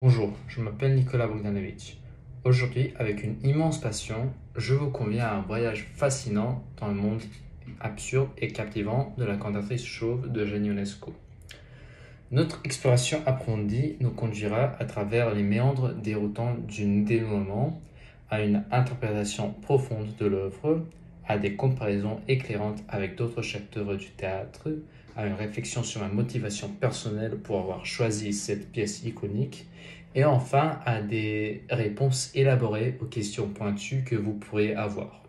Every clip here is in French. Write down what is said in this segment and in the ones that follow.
Bonjour, je m'appelle Nicolas Bogdanovic. Aujourd'hui, avec une immense passion, je vous convie à un voyage fascinant dans le monde absurde et captivant de la cantatrice chauve de Jenny Ionesco. Notre exploration approfondie nous conduira à travers les méandres déroutants du dénouement, à une interprétation profonde de l'œuvre, à des comparaisons éclairantes avec d'autres chefs-d'œuvre du théâtre, à une réflexion sur ma motivation personnelle pour avoir choisi cette pièce iconique, et enfin à des réponses élaborées aux questions pointues que vous pourrez avoir.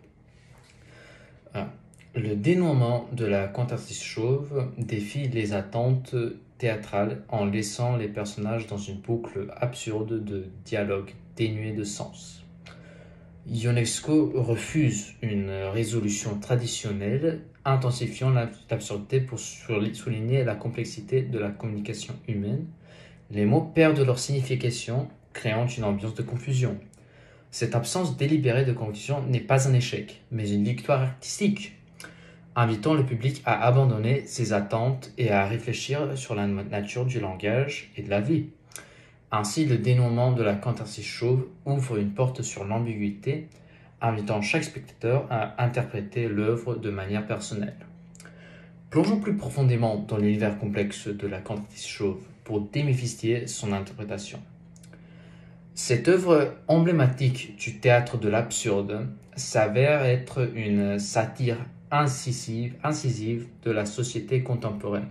Le dénouement de la cantatrice chauve défie les attentes théâtrales en laissant les personnages dans une boucle absurde de dialogues dénués de sens. Ionesco refuse une résolution traditionnelle, intensifiant l'absurdité pour souligner la complexité de la communication humaine. Les mots perdent leur signification, créant une ambiance de confusion. Cette absence délibérée de conclusion n'est pas un échec, mais une victoire artistique, invitant le public à abandonner ses attentes et à réfléchir sur la nature du langage et de la vie. Ainsi, le dénouement de la cantatrice chauve ouvre une porte sur l'ambiguïté, invitant chaque spectateur à interpréter l'œuvre de manière personnelle. Plongeons plus profondément dans l'univers complexe de la cantatrice chauve pour démystifier son interprétation. Cette œuvre emblématique du théâtre de l'absurde s'avère être une satire incisive de la société contemporaine.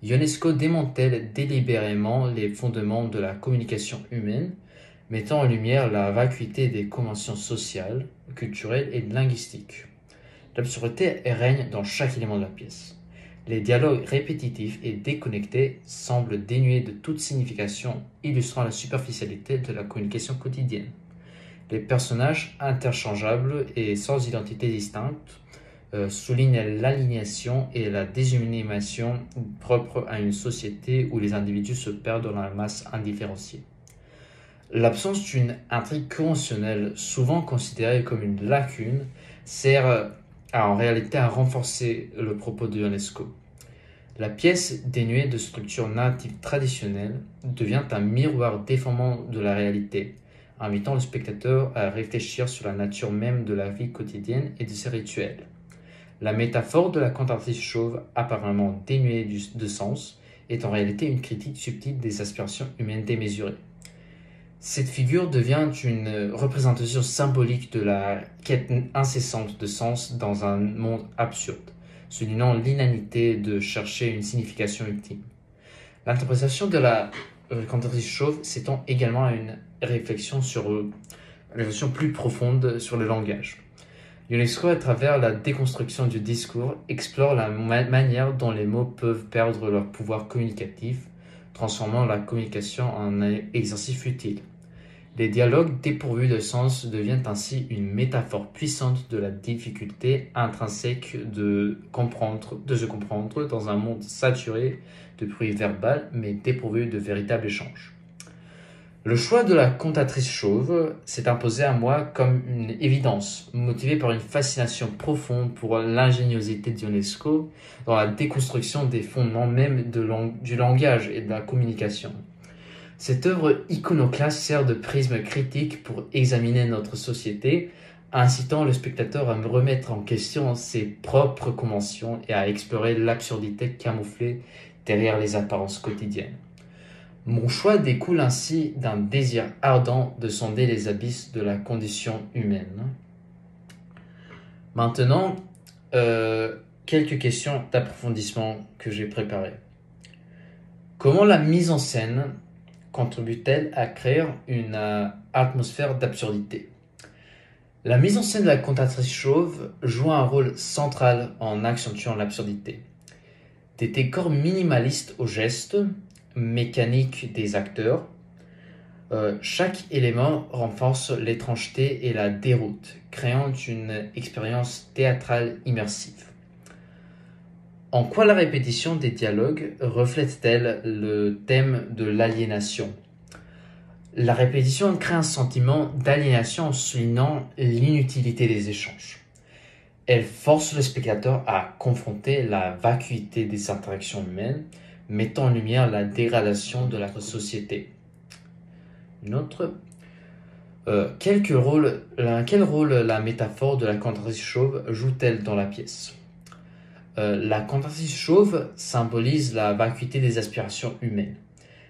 Ionesco démantèle délibérément les fondements de la communication humaine, mettant en lumière la vacuité des conventions sociales, culturelles et linguistiques. L'absurdité règne dans chaque élément de la pièce. Les dialogues répétitifs et déconnectés semblent dénués de toute signification, illustrant la superficialité de la communication quotidienne. Les personnages interchangeables et sans identité distincte soulignent l'aliénation et la déshumanisation propres à une société où les individus se perdent dans la masse indifférenciée. L'absence d'une intrigue conventionnelle, souvent considérée comme une lacune, sert en réalité à renforcer le propos de Ionesco. La pièce, dénuée de structure narrative traditionnelle, devient un miroir déformant de la réalité, invitant le spectateur à réfléchir sur la nature même de la vie quotidienne et de ses rituels. La métaphore de la cantatrice chauve, apparemment dénuée de sens, est en réalité une critique subtile des aspirations humaines démesurées. Cette figure devient une représentation symbolique de la quête incessante de sens dans un monde absurde, soulignant l'inanité de chercher une signification ultime. L'interprétation de la cantatrice chauve s'étend également à une réflexion plus profonde sur le langage. Ionesco, à travers la déconstruction du discours, explore la manière dont les mots peuvent perdre leur pouvoir communicatif, transformant la communication en un exercice futile. Les dialogues dépourvus de sens deviennent ainsi une métaphore puissante de la difficulté intrinsèque de se comprendre dans un monde saturé de bruit verbal mais dépourvu de véritable échange. Le choix de la cantatrice chauve s'est imposé à moi comme une évidence, motivé par une fascination profonde pour l'ingéniosité d'Ionesco dans la déconstruction des fondements même du langage et de la communication. Cette œuvre iconoclaste sert de prisme critique pour examiner notre société, incitant le spectateur à me remettre en question ses propres conventions et à explorer l'absurdité camouflée derrière les apparences quotidiennes. Mon choix découle ainsi d'un désir ardent de sonder les abysses de la condition humaine. Maintenant, quelques questions d'approfondissement que j'ai préparées. Comment la mise en scène contribue-t-elle à créer une atmosphère d'absurdité? La mise en scène de la cantatrice chauve joue un rôle central en accentuant l'absurdité. Des décors minimalistes aux gestes, mécaniques des acteurs, chaque élément renforce l'étrangeté et la déroute, créant une expérience théâtrale immersive. En quoi la répétition des dialogues reflète-t-elle le thème de l'aliénation? La répétition crée un sentiment d'aliénation en soulignant l'inutilité des échanges. Elle force le spectateur à confronter la vacuité des interactions humaines, mettant en lumière la dégradation de la société. Une autre. Quel rôle la métaphore de la cantatrice chauve joue-t-elle dans la pièce? La cantatrice chauve symbolise la vacuité des aspirations humaines.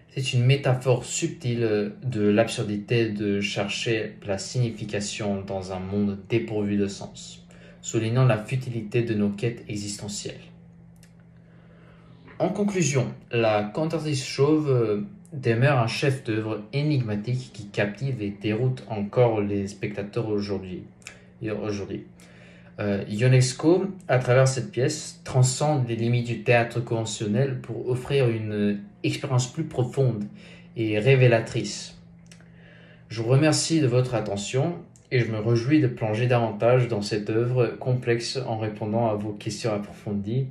C'est une métaphore subtile de l'absurdité de chercher la signification dans un monde dépourvu de sens, soulignant la futilité de nos quêtes existentielles. En conclusion, la cantatrice chauve demeure un chef-d'œuvre énigmatique qui captive et déroute encore les spectateurs aujourd'hui. Ionesco, à travers cette pièce, transcende les limites du théâtre conventionnel pour offrir une expérience plus profonde et révélatrice. Je vous remercie de votre attention et je me réjouis de plonger davantage dans cette œuvre complexe en répondant à vos questions approfondies.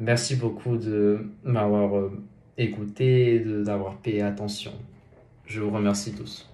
Merci beaucoup de m'avoir écouté et d'avoir payé attention. Je vous remercie tous.